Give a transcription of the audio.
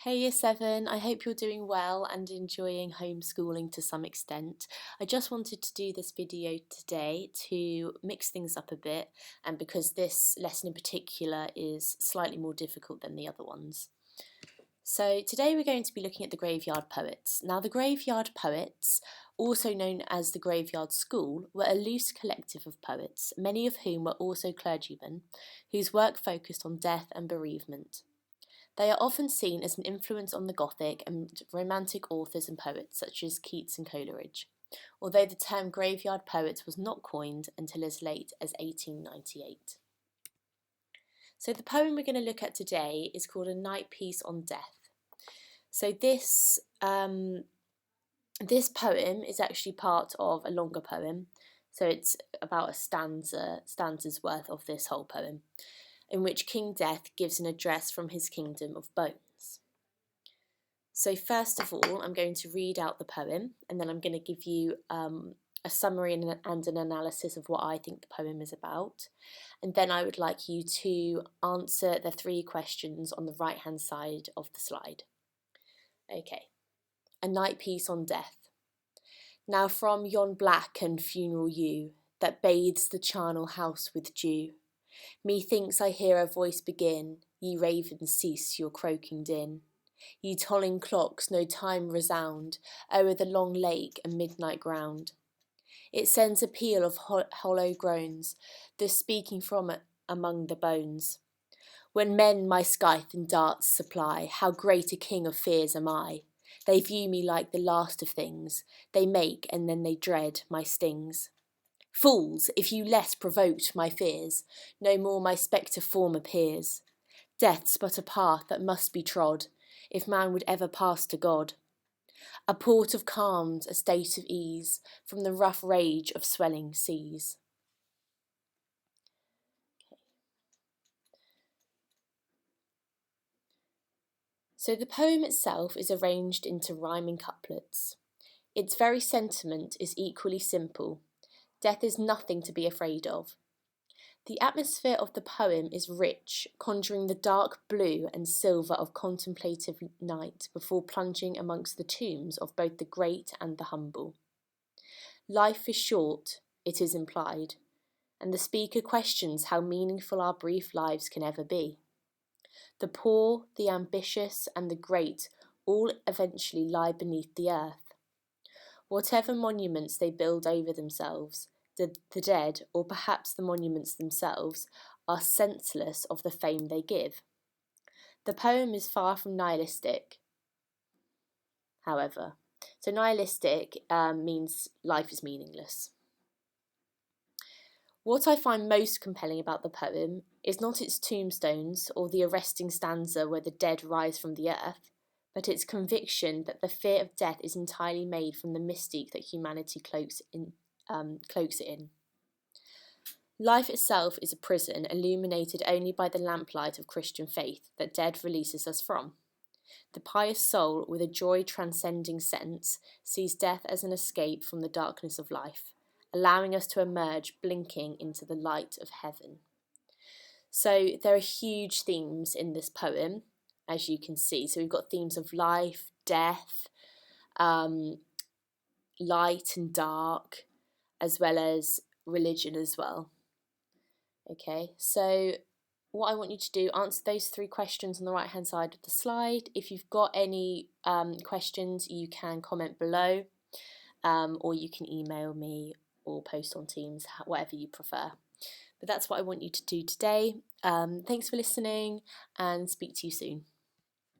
Hey Year 7, I hope you're doing well and enjoying homeschooling to some extent. I just wanted to do this video today to mix things up a bit, and because this lesson in particular is slightly more difficult than the other ones. So today we're going to be looking at the Graveyard Poets. Now the Graveyard Poets, also known as the Graveyard School, were a loose collective of poets, many of whom were also clergymen, whose work focused on death and bereavement. They are often seen as an influence on the Gothic and Romantic authors and poets such as Keats and Coleridge, although the term graveyard poets was not coined until as late as 1898. So the poem we're going to look at today is called A Night Piece on Death. So this poem is actually part of a longer poem, so it's about a stanza's worth of this whole poem, in which King Death gives an address from his kingdom of bones. So first of all, I'm going to read out the poem, and then I'm going to give you a summary and an analysis of what I think the poem is about. And then I would like you to answer the 3 questions on the right-hand side of the slide. Okay. A Night Piece on Death. Now from yon black and funeral yew that bathes the charnel house with dew, methinks I hear a voice begin, ye ravens cease your croaking din. Ye tolling clocks no time resound o'er the long lake and midnight ground. It sends a peal of hollow groans, thus speaking from among the bones. When men my scythe and darts supply, how great a king of fears am I. They view me like the last of things, they make and then they dread my stings. Fools, if you less provoked my fears, no more my spectre form appears. Death's but a path that must be trod, if man would ever pass to God. A port of calms, a state of ease, from the rough rage of swelling seas. So the poem itself is arranged into rhyming couplets. Its very sentiment is equally simple. Death is nothing to be afraid of. The atmosphere of the poem is rich, conjuring the dark blue and silver of contemplative night before plunging amongst the tombs of both the great and the humble. Life is short, it is implied, and the speaker questions how meaningful our brief lives can ever be. The poor, the ambitious, and the great all eventually lie beneath the earth. Whatever monuments they build over themselves, the dead, or perhaps the monuments themselves, are senseless of the fame they give. The poem is far from nihilistic, however. So nihilistic means life is meaningless. What I find most compelling about the poem is not its tombstones or the arresting stanza where the dead rise from the earth, but its conviction that the fear of death is entirely made from the mystique that humanity cloaks it in. Life itself is a prison illuminated only by the lamplight of Christian faith that death releases us from. The pious soul, with a joy transcending sense, sees death as an escape from the darkness of life, allowing us to emerge blinking into the light of heaven. So there are huge themes in this poem, as you can see. So we've got themes of life, death, light and dark, as well as religion as well. Okay, so what I want you to do, answer those 3 questions on the right hand side of the slide. If you've got any questions, you can comment below, or you can email me or post on Teams, whatever you prefer. But that's what I want you to do today. Thanks for listening, and speak to you soon.